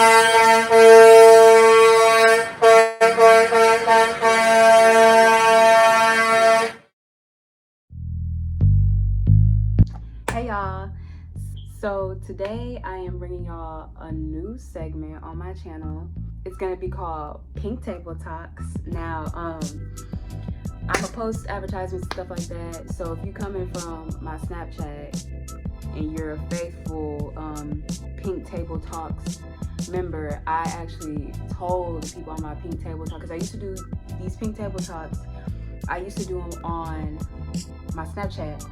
Hey y'all, so today I am bringing y'all a new segment on my channel. It's gonna be called Pink Table Talks. Now, I'm a post advertisements and stuff like that, so if you coming from my Snapchat and you're a faithful Pink Table Talks member, I actually told the people on my Pink Table Talk, because I used to do these Pink Table Talks, I used to do them on my Snapchat,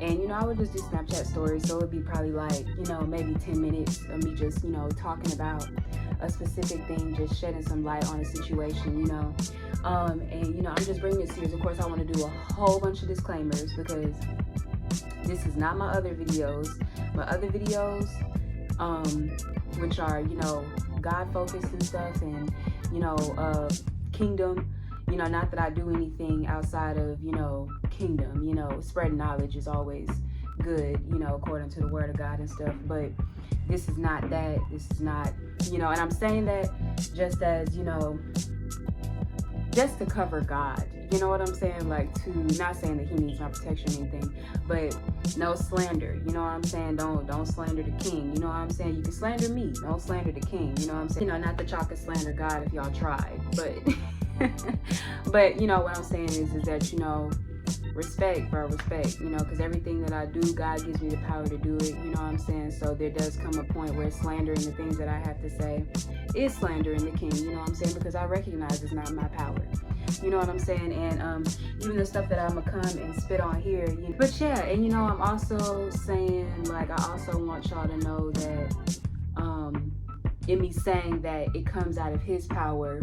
and I would just do Snapchat stories, so it would be probably like maybe 10 minutes of me just talking about a specific thing, just shedding some light on a situation, and I'm just bringing this series. Of course, I want to do a whole bunch of disclaimers because this is not my other videos. My other videos, which are God focused and stuff, and kingdom. Not that I do anything outside of kingdom. Spreading knowledge is always good, according to the word of God and stuff. But this is not that. This is not, and I'm saying that just as just to cover God. You know what I'm saying? Like, to not saying that he needs my protection or anything, but no slander. You know what I'm saying? Don't slander the king. You know what I'm saying? You can slander me. Don't slander the king. You know what I'm saying? Not that y'all can slander God if y'all tried, but but what I'm saying is that respect, bro, respect. Because everything that I do, God gives me the power to do it. You know what I'm saying? So there does come a point where slandering the things that I have to say is slandering the king. You know what I'm saying? Because I recognize it's not my power. You know what I'm saying? And even the stuff that I'm gonna come and spit on here. But yeah, and I'm also saying, like, I also want y'all to know that in me saying that it comes out of his power,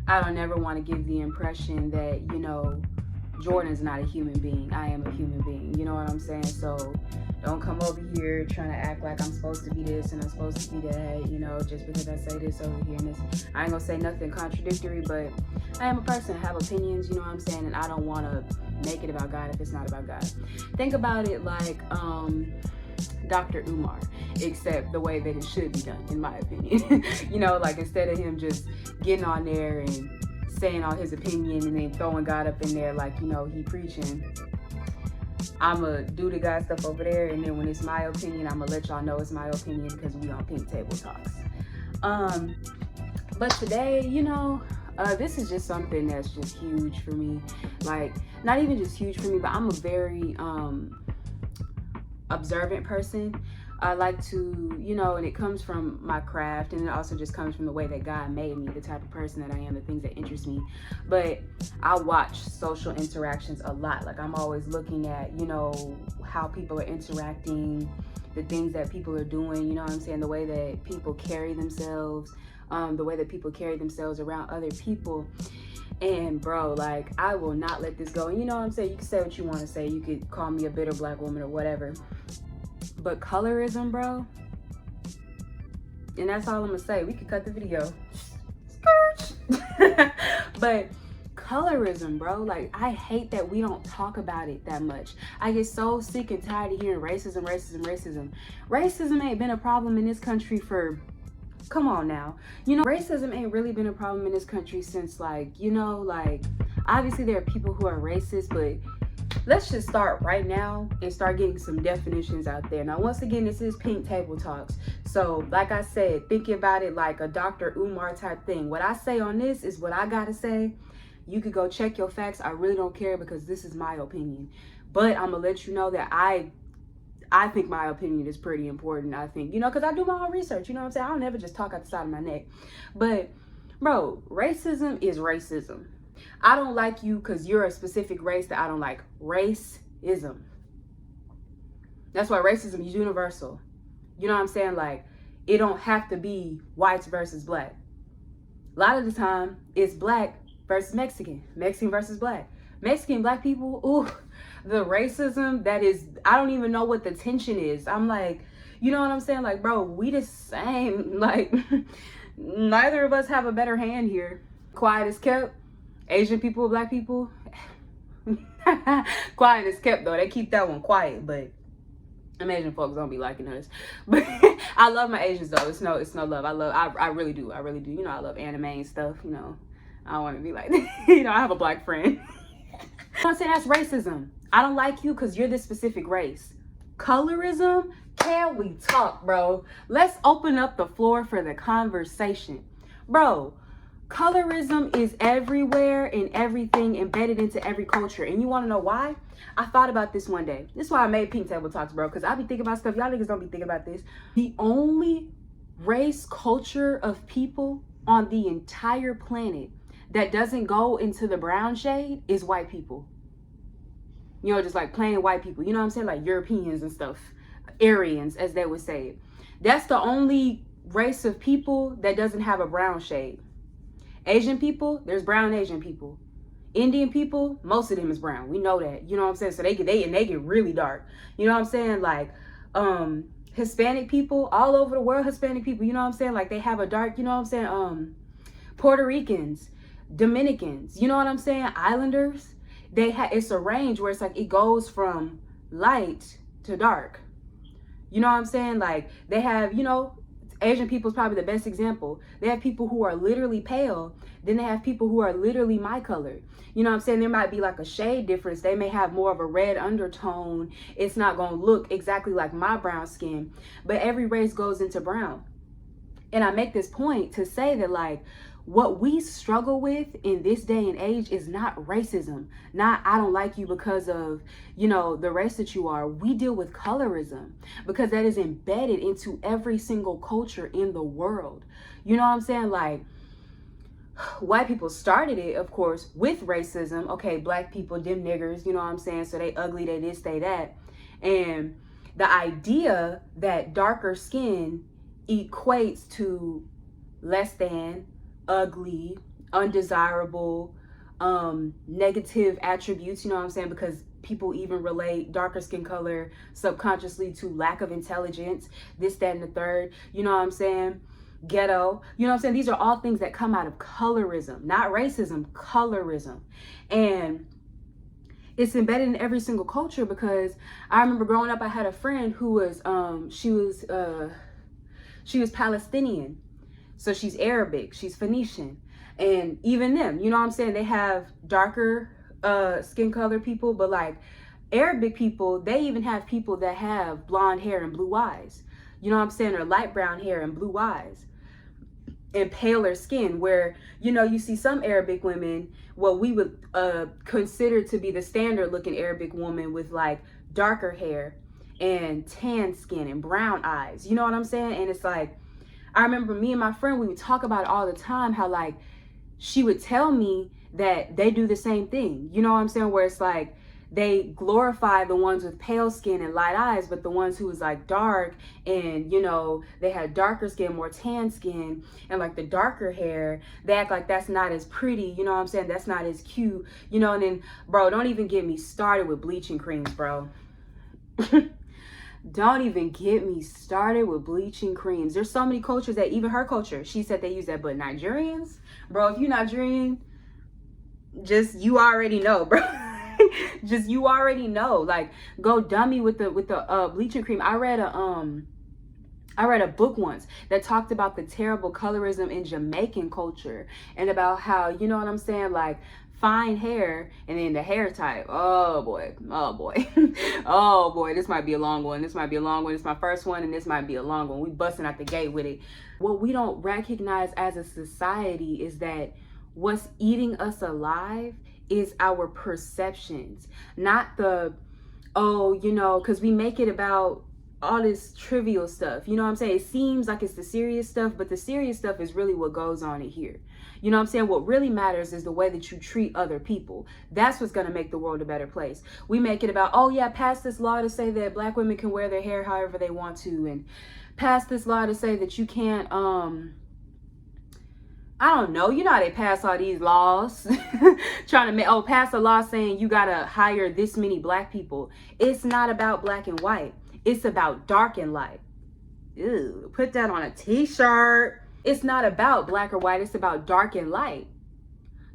I don't ever want to give the impression that Jordan's not a human being. I am a human being. You know what I'm saying? So don't come over here trying to act like I'm supposed to be this and I'm supposed to be that, just because I say this over here and this. I ain't gonna say nothing contradictory, but I am a person. I have opinions, you know what I'm saying? And I don't want to make it about God if it's not about God. Think about it like Dr. Umar, except the way that it should be done, in my opinion. Like, instead of him just getting on there and saying all his opinion and then throwing God up in there like he preaching, I'ma do the God stuff over there, and then when it's my opinion, I'ma let y'all know it's my opinion because we on Pink Table Talks. But today, this is just something that's just huge for me. Like, not even just huge for me, but I'm a very observant person. I like to, and it comes from my craft, and it also just comes from the way that God made me, the type of person that I am, the things that interest me. But I watch social interactions a lot. Like, I'm always looking at, how people are interacting, the things that people are doing, you know what I'm saying? The way that people carry themselves, the way that people carry themselves around other people. And bro, like, I will not let this go. And you know what I'm saying? You can say what you want to say. You could call me a bitter black woman or whatever. But colorism, bro, and that's all I'm gonna say. We could cut the video. But colorism, bro, like, I hate that we don't talk about it that much. I get so sick and tired of hearing racism. Racism ain't been a problem in this country for, come on now. Racism ain't really been a problem in this country since, like, obviously there are people who are racist, but let's just start right now and start getting some definitions out there. Now, once again, this is Pink Table Talks. So, like I said, thinking about it like a Dr. Umar type thing. What I say on this is what I gotta say. You could go check your facts. I really don't care because this is my opinion. But I'm gonna let you know that I think my opinion is pretty important. I think, because I do my own research. You know what I'm saying? I don't never just talk out the side of my neck. But, bro, racism is racism. I don't like you because you're a specific race that I don't like. Racism. That's why racism is universal. You know what I'm saying? Like, it don't have to be whites versus black. A lot of the time, it's black versus Mexican. Mexican versus black. Mexican black people, ooh, the racism that is, I don't even know what the tension is. I'm like, you know what I'm saying? Like, bro, we the same. Like, neither of us have a better hand here. Quiet as kept. Asian people, black people, quiet as kept though. They keep that one quiet, but I'm Asian folks don't be liking us, but I love my Asians though. It's no love. I really do. I really do. You know, I love anime and stuff. You know, I don't want to be like, you know, I have a black friend. I'm saying that's racism. I don't like you because you're this specific race. Colorism? Can we talk, bro? Let's open up the floor for the conversation. Bro, colorism is everywhere and everything embedded into every culture. And you want to know why? I thought about this one day. This is why I made Pink Table Talks, bro. Because I be thinking about stuff. Y'all niggas don't be thinking about this. The only race culture of people on the entire planet that doesn't go into the brown shade is white people. You know, just like plain white people. You know what I'm saying? Like Europeans and stuff. Aryans, as they would say. That's the only race of people that doesn't have a brown shade. Asian people, there's brown Asian people. Indian people, most of them is brown. We know that. You know what I'm saying? So they get really dark. You know what I'm saying? Like Hispanic people, all over the world, Hispanic people, you know what I'm saying? Like they have a dark, you know what I'm saying? Puerto Ricans, Dominicans, you know what I'm saying? Islanders, it's a range where it's like it goes from light to dark. You know what I'm saying? Like they have, you know, Asian people is probably the best example. They have people who are literally pale. Then they have people who are literally my color. You know what I'm saying? There might be like a shade difference. They may have more of a red undertone. It's not going to look exactly like my brown skin. But every race goes into brown. And I make this point to say that, like, what we struggle with in this day and age is not racism. Not, I don't like you because of, you know, the race that you are. We deal with colorism because that is embedded into every single culture in the world. You know what I'm saying? Like, white people started it, of course, with racism. Okay, black people, them niggers, you know what I'm saying? So they ugly, they this, they that. And the idea that darker skin equates to less than, ugly, undesirable, negative attributes, you know what I'm saying? Because people even relate darker skin color subconsciously to lack of intelligence, this, that, and the third, you know what I'm saying? Ghetto, you know what I'm saying? These are all things that come out of colorism, not racism, colorism. And it's embedded in every single culture because I remember growing up, I had a friend who was, she was Palestinian. So she's Arabic, she's Phoenician. And even them, you know what I'm saying? They have darker skin color people, but like Arabic people, they even have people that have blonde hair and blue eyes. You know what I'm saying? Or light brown hair and blue eyes. And paler skin, where, you know, you see some Arabic women, what we would consider to be the standard looking Arabic woman with like darker hair and tan skin and brown eyes. You know what I'm saying? And it's like, I remember me and my friend, we would talk about it all the time, how like she would tell me that they do the same thing. You know what I'm saying? Where it's like they glorify the ones with pale skin and light eyes, but the ones who was like dark and, you know, they had darker skin, more tan skin, and like the darker hair, they act like that's not as pretty. You know what I'm saying? That's not as cute, you know. And then, bro, don't even get me started with bleaching creams, bro. Don't even get me started with bleaching creams. There's so many cultures that, even her culture, she said they use that, but Nigerians, bro, if you're Nigerian, just, you already know, bro. Just, you already know. Like, go dummy with the bleaching cream. I read a book once that talked about the terrible colorism in Jamaican culture and about how, you know what I'm saying, like fine hair and then the hair type. Oh boy, oh boy. Oh boy, this might be a long one. This might be a long one. It's my first one and this might be a long one. We busting out the gate with it. What we don't recognize as a society is that what's eating us alive is our perceptions, not the, oh, you know, because we make it about all this trivial stuff. You know what I'm saying? It seems like it's the serious stuff, but the serious stuff is really what goes on in here. You know what I'm saying? What really matters is the way that you treat other people. That's what's going to make the world a better place. We make it about, oh yeah, pass this law to say that black women can wear their hair however they want to, and pass this law to say that you can't, I don't know, you know how they pass all these laws trying to make, oh, pass a law saying you gotta hire this many black people. It's not about black and white. It's about dark and light. Ew, put that on a t-shirt. It's not about black or white. It's about dark and light.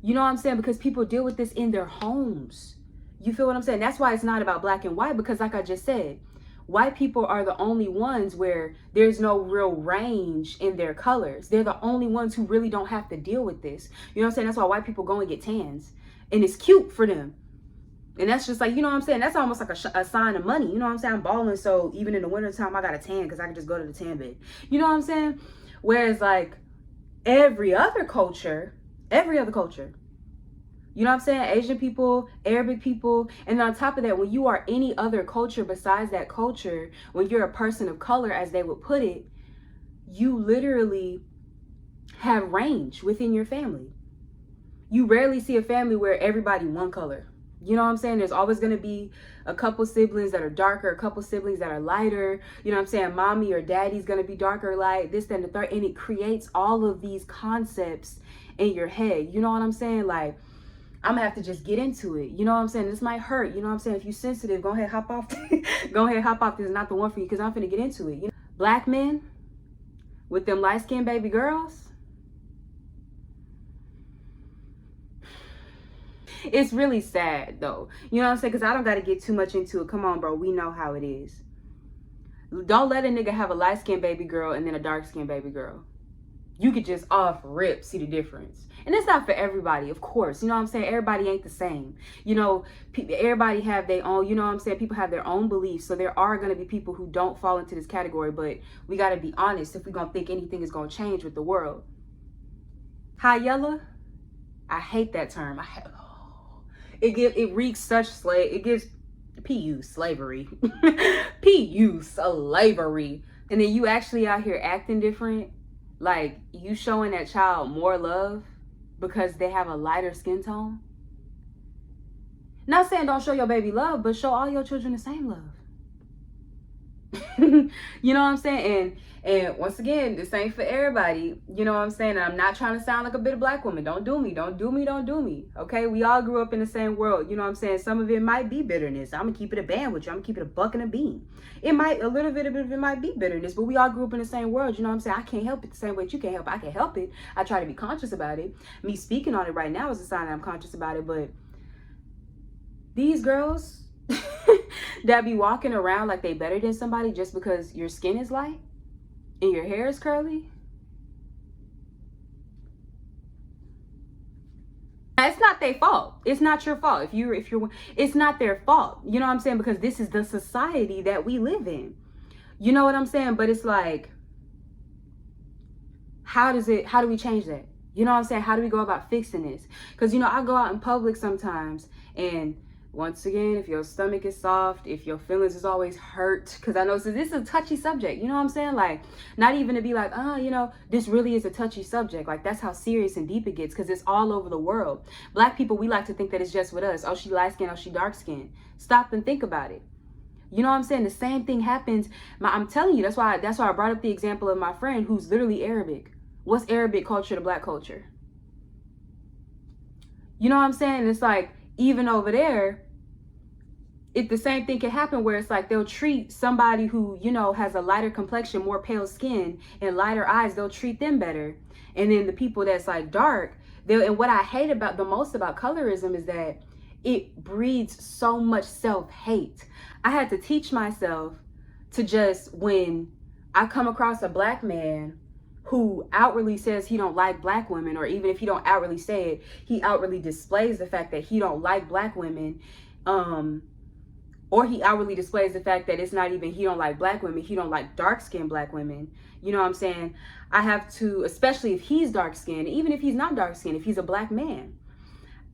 You know what I'm saying? Because people deal with this in their homes. You feel what I'm saying? That's why it's not about black and white, because like I just said, white people are the only ones where there's no real range in their colors. They're the only ones who really don't have to deal with this. You know what I'm saying? That's why white people go and get tans. And it's cute for them. And that's just like, you know what I'm saying? That's almost like a sign of money. You know what I'm saying? I'm balling, so even in the wintertime, I got a tan because I can just go to the tan bed. You know what I'm saying? Whereas like every other culture, you know what I'm saying? Asian people, Arabic people. And on top of that, when you are any other culture besides that culture, when you're a person of color, as they would put it, you literally have range within your family. You rarely see a family where everybody one color. You know what I'm saying? There's always going to be a couple siblings that are darker, a couple siblings that are lighter. You know what I'm saying? Mommy or daddy's going to be darker, light, this, that, and the third. And it creates all of these concepts in your head. You know what I'm saying? Like, I'm gonna have to just get into it. You know what I'm saying? This might hurt. You know what I'm saying? If you're sensitive, go ahead, hop off. Go ahead, hop off. This is not the one for you because I'm finna get into it. You know? Black men with them light-skinned baby girls. It's really sad though. You know what I'm saying? Because I don't got to get too much into it. Come on, bro. We know how it is. Don't let a nigga have a light-skinned baby girl and then a dark-skinned baby girl. You could just off rip see the difference. And it's not for everybody, of course. You know what I'm saying? Everybody ain't the same. You know, everybody have their own, you know what I'm saying? People have their own beliefs. So there are going to be people who don't fall into this category. But we got to be honest if we're going to think anything is going to change with the world. High yellow? I hate that term. It reeks such it gives PU slavery. PU slavery. And then you actually out here acting different. Like, you showing that child more love because they have a lighter skin tone. Not saying don't show your baby love, but show all your children the same love. You know what I'm saying? And once again, this ain't for everybody. You know what I'm saying? And I'm not trying to sound like a bitter black woman. Don't do me. Don't do me. Don't do me. Okay? We all grew up in the same world. You know what I'm saying? Some of it might be bitterness. I'm going to keep it a band with you. I'm going to keep it a buck and a bean. A little bit of it might be bitterness, but we all grew up in the same world. You know what I'm saying? I can't help it the same way that you can't help it. I can help it. I try to be conscious about it. Me speaking on it right now is a sign that I'm conscious about it. But these girls that be walking around like they better than somebody just because your skin is light and your hair is curly. It's not their fault. It's not your fault. It's not their fault. You know what I'm saying? Because this is the society that we live in. You know what I'm saying? But it's like, how do we change that? You know what I'm saying? How do we go about fixing this? Because, you know, I go out in public sometimes, and once again, if your stomach is soft, if your feelings is always hurt, because I know so this is a touchy subject, you know what I'm saying? Like, not even to be like, oh, you know, this really is a touchy subject. Like, that's how serious and deep it gets, because it's all over the world. Black people, we like to think that it's just with us. Oh, she light skinned, oh, she dark skinned. Stop and think about it. You know what I'm saying? The same thing happens. I'm telling you, that's why I brought up the example of my friend who's literally Arabic. What's Arabic culture to black culture? You know what I'm saying? It's like, even over there, the same thing can happen where it's like they'll treat somebody who, you know, has a lighter complexion, more pale skin and lighter eyes, they'll treat them better. And then the people that's like dark, and what I hate about the most about colorism is that it breeds so much self-hate. I had to teach myself to just, when I come across a black man who outwardly says he don't like black women, or even if he don't outwardly say it, he outwardly displays the fact that he don't like black women, or he outwardly displays the fact that it's not even he don't like black women, he don't like dark-skinned black women. You know what I'm saying? I have to, especially if he's dark-skinned, even if he's not dark-skinned, if he's a black man,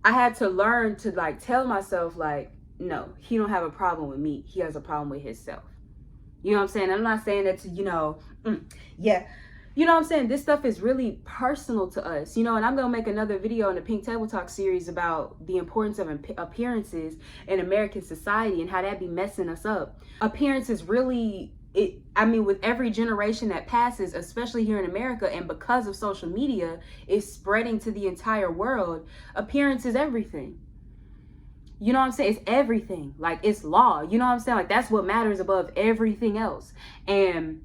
I had to learn to like tell myself like, no, he don't have a problem with me. He has a problem with himself. You know what I'm saying? I'm not saying that to, you know, yeah. You know what I'm saying? This stuff is really personal to us, you know, and I'm going to make another video in the Pink Table Talk series about the importance of appearances in American society and how that be messing us up. Appearances really, I mean, with every generation that passes, especially here in America, and because of social media, is spreading to the entire world, appearance is everything. You know what I'm saying? It's everything. Like, it's law. You know what I'm saying? Like, that's what matters above everything else. And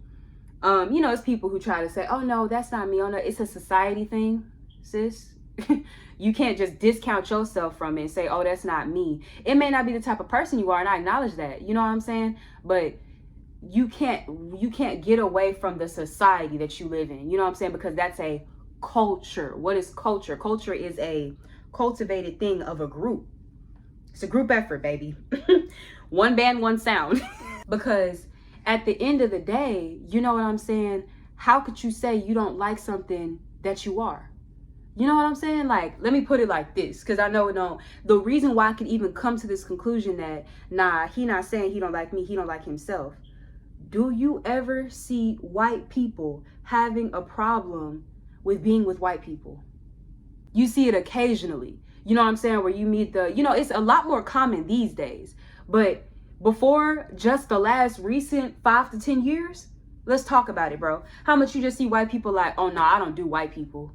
you know, it's people who try to say, oh no, that's not me. Oh no, it's a society thing, sis. You can't just discount yourself from it and say, oh, that's not me. It may not be the type of person you are, and I acknowledge that. You know what I'm saying? But you can't get away from the society that you live in. You know what I'm saying? Because that's a culture. What is culture? Culture is a cultivated thing of a group. It's a group effort, baby. One band, one sound. Because at the end of the day, you know what I'm saying? How could you say you don't like something that you are? You know what I'm saying? Like, let me put it like this, because I know it don't. The reason why I could even come to this conclusion that, nah, he not saying he don't like me, he don't like himself. Do you ever see white people having a problem with being with white people? You see it occasionally. You know what I'm saying? Where you meet it's a lot more common these days. But before just the last recent 5 to 10 years, let's talk about it, bro. How much you just see white people like, oh no, I don't do white people.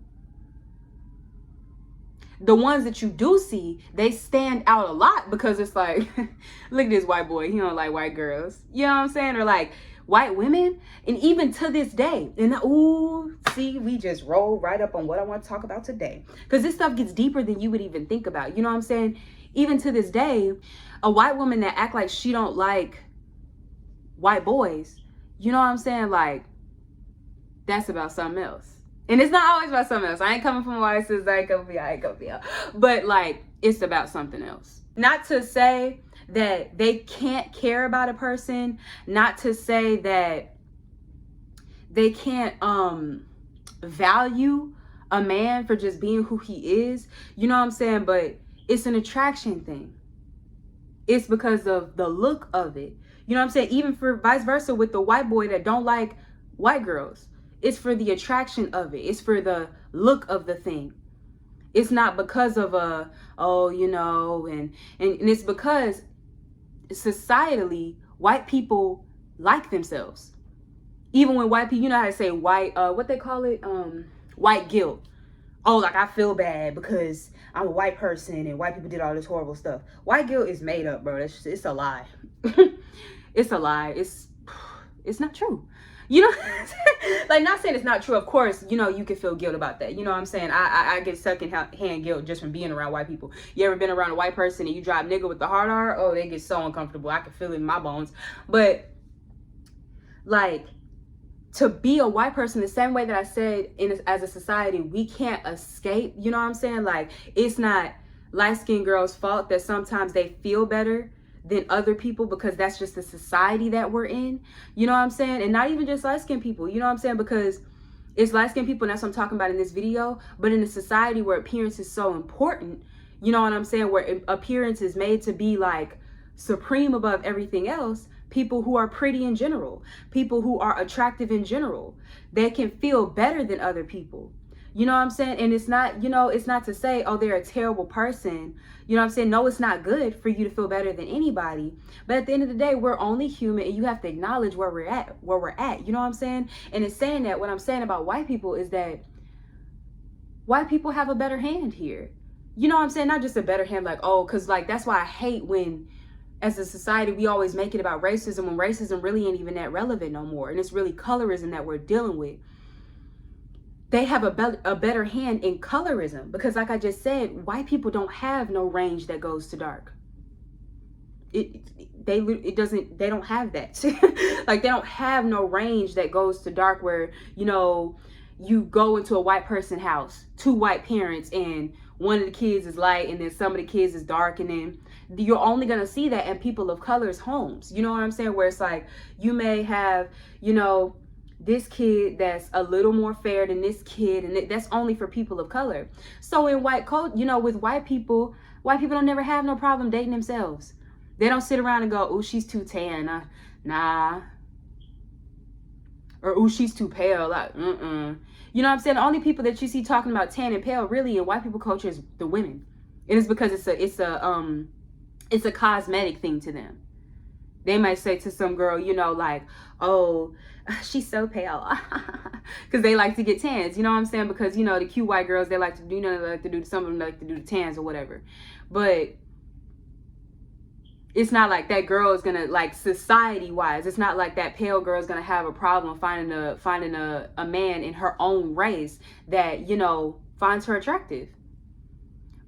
The ones that you do see, they stand out a lot because it's like, look at this white boy, he don't like white girls. You know what I'm saying? Or like white women. And even to this day, and see, we just roll right up on what I want to talk about today. Because this stuff gets deeper than you would even think about. You know what I'm saying? Even to this day, a white woman that act like she don't like white boys, you know what I'm saying? Like, that's about something else. And it's not always about something else. I ain't coming from white sisters. I ain't gonna be out. But like, it's about something else. Not to say that they can't care about a person. Not to say that they can't value a man for just being who he is. You know what I'm saying? But it's an attraction thing. It's because of the look of it. You know what I'm saying? Even for vice versa with the white boy that don't like white girls. It's for the attraction of it. It's for the look of the thing. It's not because of and it's because societally, white people like themselves. Even when white people, you know how to say white, what they call it? White guilt. Oh, like I feel bad because I'm a white person and white people did all this horrible stuff. White guilt is made up, bro. It's a lie. It's a lie. It's not true. You know, like, not saying it's not true. Of course, you can feel guilt about that. You know what I'm saying? I get second-hand guilt just from being around white people. You ever been around a white person and you drive nigga with the hard R? Oh, they get so uncomfortable. I can feel it in my bones. But, like, to be a white person, the same way that I said as a society, we can't escape. You know what I'm saying? Like, it's not light-skinned girls' fault that sometimes they feel better than other people because that's just the society that we're in. You know what I'm saying? And not even just light-skinned people. You know what I'm saying? Because it's light-skinned people, and that's what I'm talking about in this video. But in a society where appearance is so important, you know what I'm saying? Where appearance is made to be like supreme above everything else. People who are pretty in general, people who are attractive in general, they can feel better than other people. You know what I'm saying? And it's not, it's not to say, oh, they're a terrible person. You know what I'm saying? No, it's not good for you to feel better than anybody. But at the end of the day, we're only human, and you have to acknowledge where we're at. You know what I'm saying? And in saying that, what I'm saying about white people is that white people have a better hand here. You know what I'm saying? Not just a better hand, like, oh, because like, that's why I hate when, as a society, we always make it about racism when racism really ain't even that relevant no more. And it's really colorism that we're dealing with. They have a better hand in colorism because, like I just said, white people don't have no range that goes to dark. They don't have that. Like, they don't have no range that goes to dark where, you go into a white person house, 2 white parents, and one of the kids is light and then some of the kids is dark, and then you're only going to see that in people of color's homes. You know what I'm saying? Where it's like, you may have, this kid that's a little more fair than this kid, and that's only for people of color. So in white with white people don't never have no problem dating themselves. They don't sit around and go, oh, she's too tan, nah, or oh, she's too pale, like, You know what I'm saying? The only people that you see talking about tan and pale really in white people culture is the women. It is because it's a cosmetic thing to them. They might say to some girl, like, oh, she's so pale. Because they like to get tans. You know what I'm saying? Because, the cute white girls, they like to do, some of them like to do the tans or whatever. But it's not like that girl is going to, like, society-wise, it's not like that pale girl is going to have a problem finding a man in her own race that, finds her attractive.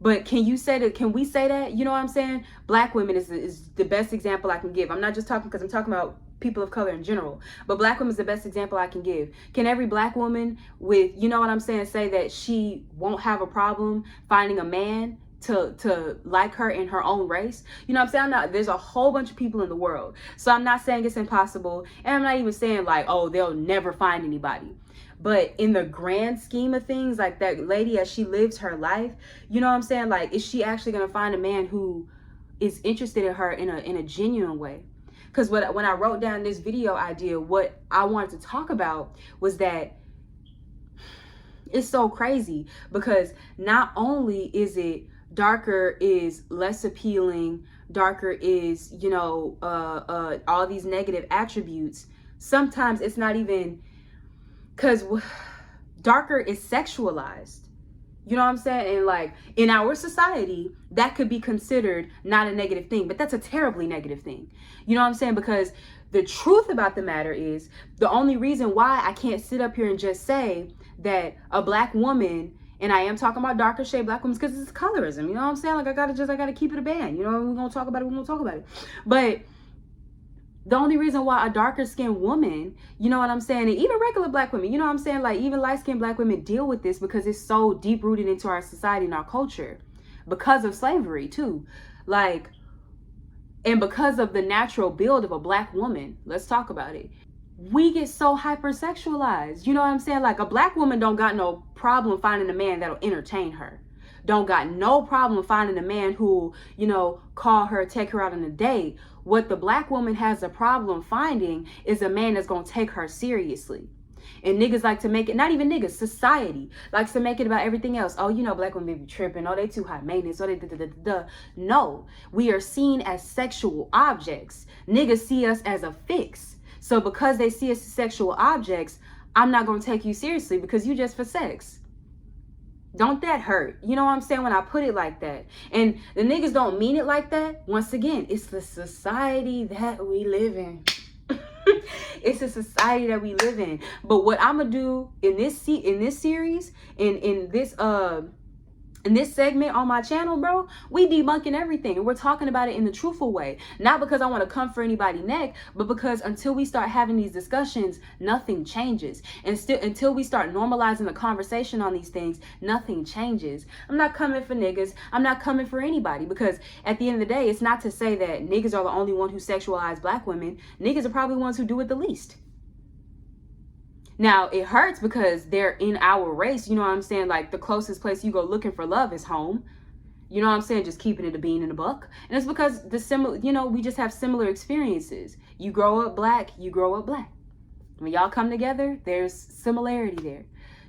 But can we say that? You know what I'm saying? Black women is the best example I can give. I'm not just talking because I'm talking about people of color in general. But black women is the best example I can give. Can every black woman with, you know what I'm saying, say that she won't have a problem finding a man to like her in her own race? You know what I'm saying? There's a whole bunch of people in the world. So I'm not saying it's impossible. And I'm not even saying like, oh, they'll never find anybody. But in the grand scheme of things, like that lady as she lives her life, you know what I'm saying? Like, is she actually going to find a man who is interested in her in a genuine way? Because when I wrote down this video idea, what I wanted to talk about was that it's so crazy, because not only is it darker is less appealing, darker is, you know, all these negative attributes. Sometimes it's not even, because darker is sexualized. You know what I'm saying? And like in our society, that could be considered not a negative thing, but that's a terribly negative thing. You know what I'm saying? Because the truth about the matter is, the only reason why I can't sit up here and just say that a black woman, and I am talking about darker shade black women, because it's colorism. You know what I'm saying? Like I gotta keep it a band. You know, we're gonna talk about it. But the only reason why a darker skinned woman, you know what I'm saying, and even regular black women, you know what I'm saying, like even light skinned black women deal with this because it's so deep rooted into our society and our culture because of slavery too. Like, and because of the natural build of a black woman, let's talk about it. We get so hypersexualized. You know what I'm saying? Like a black woman don't got no problem finding a man that'll entertain her. Don't got no problem finding a man who, you know, call her, take her out on a date. What the black woman has a problem finding is a man that's gonna take her seriously. And niggas like to make it, not even niggas, society likes to make it about everything else. Oh, you know, black women be tripping. Oh, they too high maintenance. Oh, they da. No, we are seen as sexual objects. Niggas see us as a fix. So because they see us as sexual objects, I'm not gonna take you seriously because you just for sex. Don't that hurt? You know what I'm saying when I put it like that? And the niggas don't mean it like that. Once again, it's the society that we live in. It's the society that we live in. But what I'm gonna do in this series, in this segment on my channel, bro, we debunking everything, and we're talking about it in the truthful way. Not because I want to come for anybody's neck, but because until we start having these discussions, nothing changes. And still, until we start normalizing the conversation on these things, nothing changes. I'm not coming for niggas. I'm not coming for anybody, because at the end of the day, it's not to say that niggas are the only one who sexualize black women. Niggas are probably the ones who do it the least. Now, it hurts because they're in our race, you know what I'm saying? Like, the closest place you go looking for love is home. You know what I'm saying? Just keeping it a bean and a buck. And it's because we just have similar experiences. You grow up black, you grow up black. When y'all come together, there's similarity there.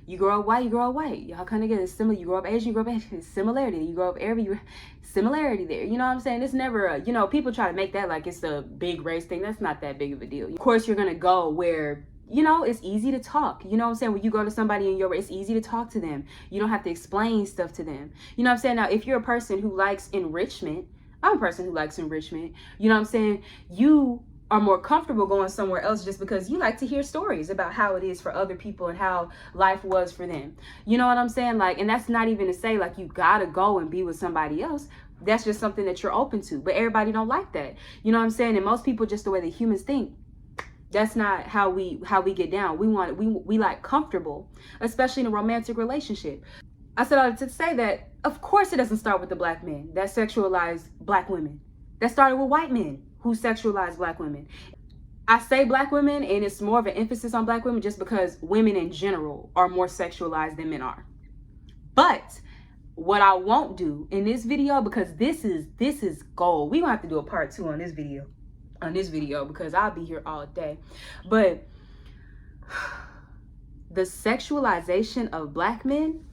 You grow up white, you grow up white. Y'all come together, similar. You grow up Asian, you grow up Asian. Similarity. You grow up Arab, similarity there. You know what I'm saying? It's never people try to make that like it's a big race thing. That's not that big of a deal. Of course, you're going to go where, you know, it's easy to talk. You know what I'm saying? When you go to somebody in your race, it's easy to talk to them. You don't have to explain stuff to them. You know what I'm saying? Now, if you're a person who likes enrichment, I'm a person who likes enrichment. You know what I'm saying? You are more comfortable going somewhere else just because you like to hear stories about how it is for other people and how life was for them. You know what I'm saying? Like, and that's not even to say like you gotta go and be with somebody else. That's just something that you're open to. But everybody don't like that. You know what I'm saying? And most people, just the way that humans think, that's not how we get down. We like comfortable, especially in a romantic relationship. I said all to say that, of course, it doesn't start with the black men that sexualize black women. That started with white men who sexualize black women. I say black women, and it's more of an emphasis on black women just because women in general are more sexualized than men are. But what I won't do in this video, because this is gold. We gonna have to do a part 2 on this video. Because I'll be here all day. But the sexualization of black men,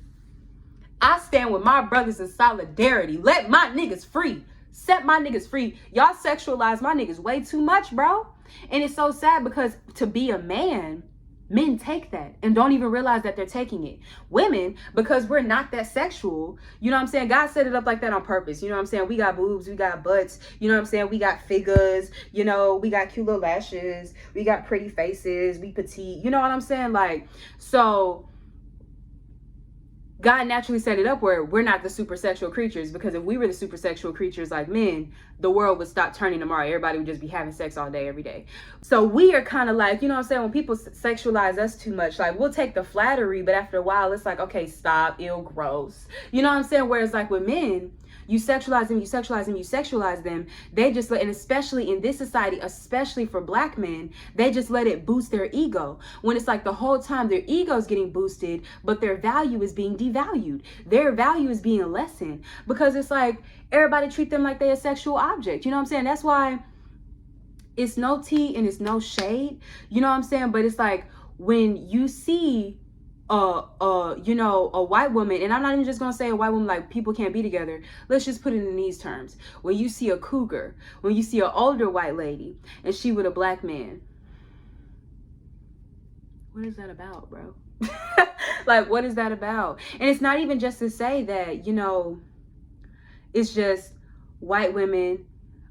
I stand with my brothers in solidarity. Let my niggas free. Set my niggas free. Y'all sexualize my niggas way too much, bro. And it's so sad because to be a man, men take that and don't even realize that they're taking it. Women, because we're not that sexual, you know what I'm saying? God set it up like that on purpose. You know what I'm saying? We got boobs, we got butts, you know what I'm saying? We got figures, you know, we got cute little lashes, we got pretty faces, we petite, you know what I'm saying? Like, so God naturally set it up where we're not the super sexual creatures, because if we were the super sexual creatures like men, the world would stop turning tomorrow. Everybody would just be having sex all day, every day. So we are kind of like, you know what I'm saying, when people sexualize us too much, like we'll take the flattery, but after a while it's like, okay, stop, ew, gross. You know what I'm saying? Whereas like with men, you sexualize them, you sexualize them, you sexualize them. They just let, and especially in this society, especially for black men, they just let it boost their ego. When it's like the whole time their ego is getting boosted, but their value is being devalued. Their value is being lessened, because it's like everybody treat them like they're a sexual object. You know what I'm saying? That's why it's no tea and it's no shade. You know what I'm saying? But it's like when you see you know, a white woman, and I'm not even just gonna say a white woman, like people can't be together. Let's just put it in these terms. When you see a cougar, when you see an older white lady and she with a black man, what is that about, bro? Like, what is that about? And it's not even just to say that, you know, it's just white women,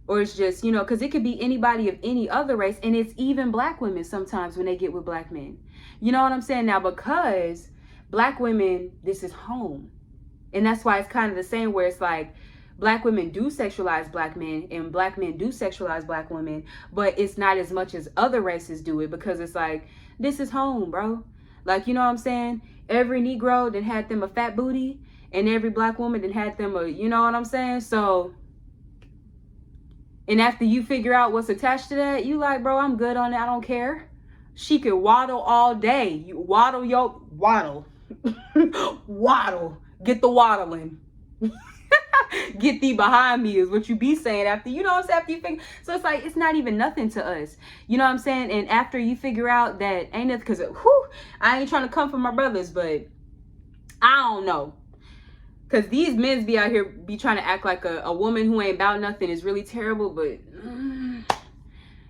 or it's just, you know, because it could be anybody of any other race, and it's even black women sometimes when they get with black men. You know what I'm saying? Now, because black women, this is home. And that's why it's kind of the same, where it's like black women do sexualize black men and black men do sexualize black women, but it's not as much as other races do it, because it's like, this is home, bro. Like, you know what I'm saying? Every Negro that had them a fat booty, and every black woman that had them a, you know what I'm saying? So, and after you figure out what's attached to that, you like, bro, I'm good on it. I don't care. She could waddle all day. You waddle your waddle. Waddle. Get the waddling. Get thee behind me is what you be saying after, you know what I'm saying, after you figure. So it's like, it's not even nothing to us. You know what I'm saying? And after you figure out that ain't nothing, because I ain't trying to come for my brothers, but I don't know. Because these men be out here be trying to act like a woman who ain't about nothing is really terrible, but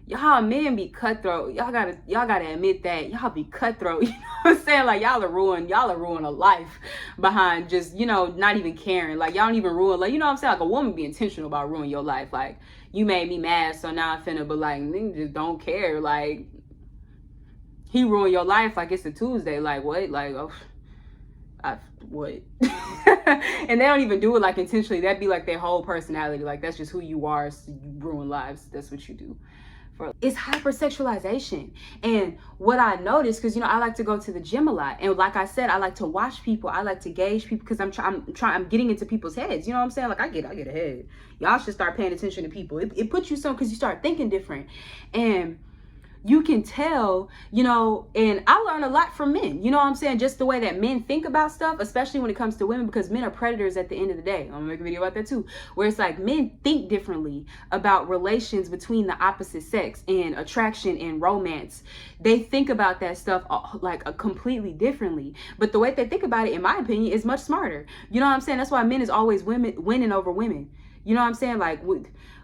y'all men be cutthroat. Y'all gotta admit that. Y'all be cutthroat. You know what I'm saying? Like, y'all are ruin a life behind just, you know, not even caring. Like, y'all don't even ruin, like, you know what I'm saying? Like, a woman be intentional about ruining your life. Like, you made me mad, so now I'm finna, but like, niggas just don't care. Like, he ruined your life like it's a Tuesday. Like, what? Like, oh, what? And they don't even do it like intentionally. That'd be like their whole personality. Like, that's just who you are. So you ruin lives. That's what you do. It's hypersexualization. And what I noticed, because, you know, I like to go to the gym a lot, and like I said, I like to watch people, I like to gauge people, because I'm getting into people's heads. You know what I'm saying? Like, I get ahead. Y'all should start paying attention to people. It puts you some, because you start thinking different, and you can tell, you know, and I learn a lot from men, you know what I'm saying? Just the way that men think about stuff, especially when it comes to women, because men are predators at the end of the day. I'm gonna make a video about that too, where it's like men think differently about relations between the opposite sex and attraction and romance. They think about that stuff like completely differently, but the way they think about it, in my opinion, is much smarter. You know what I'm saying? That's why men is always winning over women. You know what I'm saying? Like,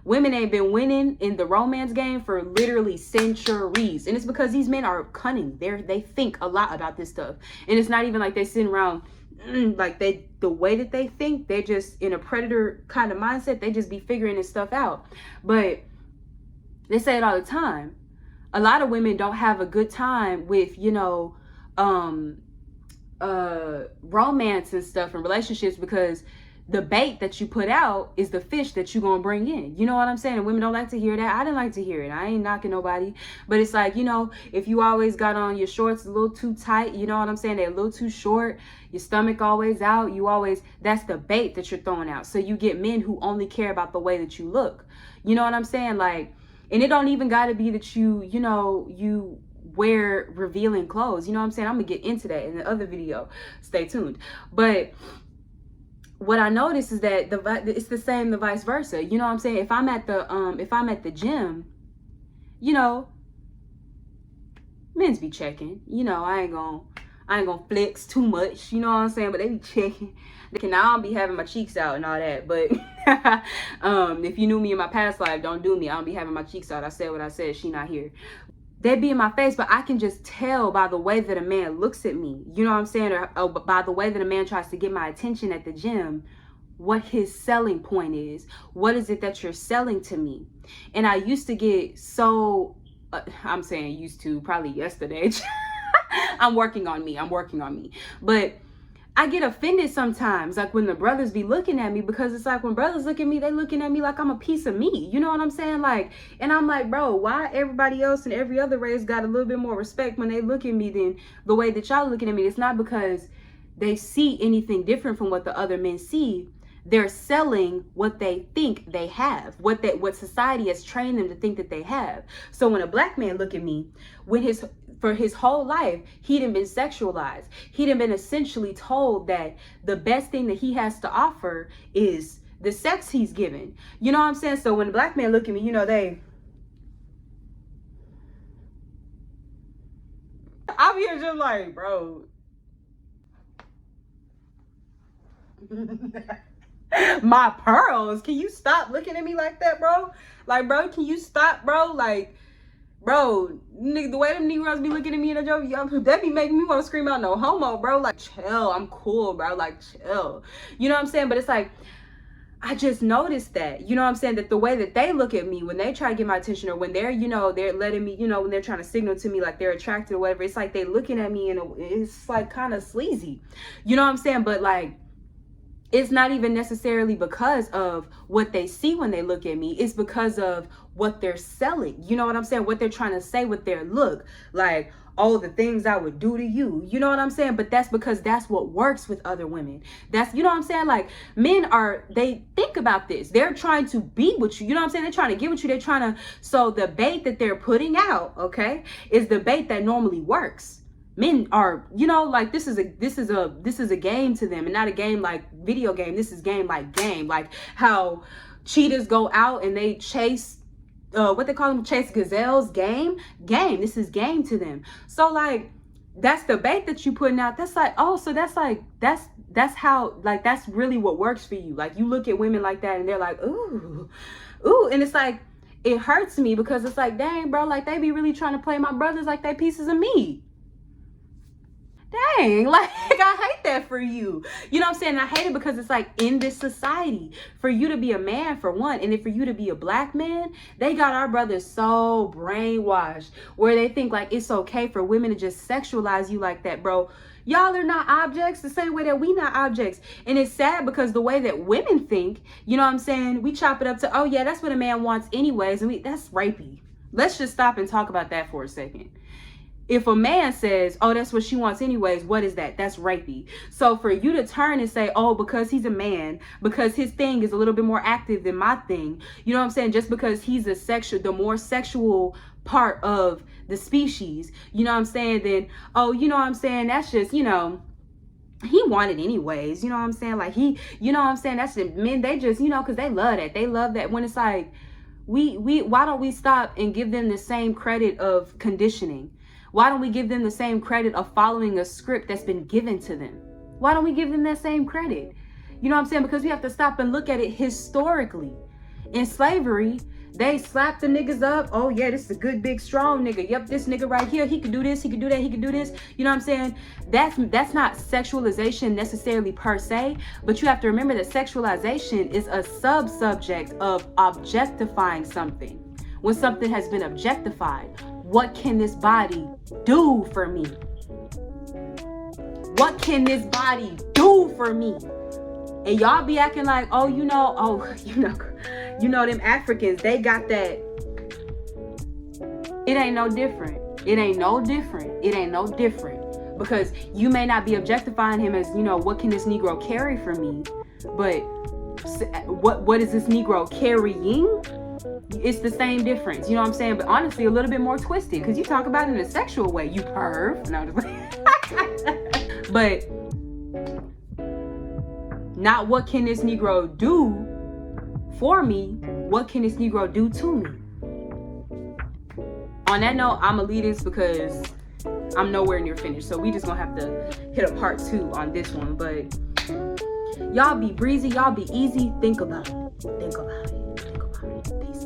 women ain't been winning in the romance game for literally centuries. And it's because these men are cunning. They think a lot about this stuff. And it's not even like they sitting around, like the way that they think, they're just in a predator kind of mindset. They just be figuring this stuff out. But they say it all the time. A lot of women don't have a good time with, you know, romance and stuff and relationships, because the bait that you put out is the fish that you're gonna bring in. You know what I'm saying? And women don't like to hear that. I didn't like to hear it. I ain't knocking nobody. But it's like, you know, if you always got on your shorts a little too tight, you know what I'm saying? They're a little too short. Your stomach always out. That's the bait that you're throwing out. So you get men who only care about the way that you look. You know what I'm saying? Like, and it don't even gotta be that you know, you wear revealing clothes. You know what I'm saying? I'm gonna get into that in the other video. Stay tuned. But what I noticed is that it's the same, the vice versa. You know what I'm saying? If I'm at the gym, you know, men's be checking. You know, I ain't gonna flex too much. You know what I'm saying? But they be checking. Now I don't be having my cheeks out and all that. But if you knew me in my past life, don't do me. I don't be having my cheeks out. I said what I said. She not here. They'd be in my face, but I can just tell by the way that a man looks at me, you know what I'm saying? Or by the way that a man tries to get my attention at the gym, what his selling point is. What is it that you're selling to me? And I used to get so, I'm saying used to, probably yesterday. I'm working on me. But I get offended sometimes, like when the brothers be looking at me, because it's like when brothers look at me, they looking at me like I'm a piece of meat. You know what I'm saying? Like, and I'm like, bro, why everybody else and every other race got a little bit more respect when they look at me than the way that y'all looking at me? It's not because they see anything different from what the other men see. They're selling what they think they have, what society has trained them to think that they have. So when a black man look at me, for his whole life, he done been sexualized. He done been essentially told that the best thing that he has to offer is the sex he's given. You know what I'm saying? So when a black man look at me, you know, I'm here just like, bro. My pearls, can you stop looking at me like that, bro? Like, bro, can you stop, bro? Like, bro, the way them Negroes be looking at me in a joke, that be making me want to scream out no homo, bro. Like, chill, I'm cool, bro. Like, chill. You know what I'm saying? But it's like, I just noticed that, you know what I'm saying, that the way that they look at me when they try to get my attention, or when they're, you know, they're letting me, you know, when they're trying to signal to me like they're attracted or whatever, it's like they looking at me and it's like kind of sleazy. You know what I'm saying? But like, it's not even necessarily because of what they see when they look at me. It's because of what they're selling. You know what I'm saying? What they're trying to say with their look. Like, oh, the things I would do to you. You know what I'm saying? But that's because that's what works with other women. That's, you know what I'm saying? Like, men they think about this. They're trying to be with you. You know what I'm saying? They're trying to get with you. They're trying to, so the bait that they're putting out, okay, is the bait that normally works. Men are, you know, like this is a game to them, and not a game like video game. This is game like how cheetahs go out and they chase what they call them, chase gazelles. Game. This is game to them. So like, that's the bait that you putting out. That's like, oh, so that's like, that's how, like, that's really what works for you. Like, you look at women like that and they're like, ooh, and it's like, it hurts me because it's like, dang, bro, like they be really trying to play my brothers like they pieces of meat. Dang, like I hate that for you. You know what I'm saying? I hate it because it's like, in this society, for you to be a man, for one, and then for you to be a black man, they got our brothers so brainwashed where they think like it's okay for women to just sexualize you like that, bro. Y'all are not objects the same way that we not objects. And it's sad because the way that women think, you know what I'm saying, we chop it up to, oh yeah, that's what a man wants anyways, and that's rapey. Let's just stop and talk about that for a second. If a man says, oh, that's what she wants anyways, what is that? That's rapey. So for you to turn and say, oh, because he's a man, because his thing is a little bit more active than my thing, you know what I'm saying? Just because he's the more sexual part of the species, you know what I'm saying? Then, oh, you know what I'm saying? That's just, you know, he wanted anyways, you know what I'm saying? Like you know what I'm saying? That's the men, they just, you know, because they love that. They love that when it's like, why don't we stop and give them the same credit of conditioning? Why don't we give them the same credit of following a script that's been given to them? Why don't we give them that same credit? You know what I'm saying? Because we have to stop and look at it historically. In slavery, they slapped the niggas up. Oh yeah, this is a good, big, strong nigga. Yep, this nigga right here, he could do this, he could do that, he could do this. You know what I'm saying? That's not sexualization necessarily per se, but you have to remember that sexualization is a sub-subject of objectifying something. When something has been objectified, what can this body do for me? What can this body do for me? And y'all be acting like, oh, you know, them Africans, they got that. It ain't no different. It ain't no different. It ain't no different. Because you may not be objectifying him as, you know, what can this Negro carry for me? But what is this Negro carrying? It's the same difference, you know what I'm saying? But honestly, a little bit more twisted, because you talk about it in a sexual way, you perv. No, just but not what can this Negro do for me, what can this Negro do to me? On that note, I'm gonna leave this because I'm nowhere near finished, so we just gonna have to hit a part 2 on this one. But y'all be breezy, y'all be easy. Think about it. Think about it. Think about it. Peace.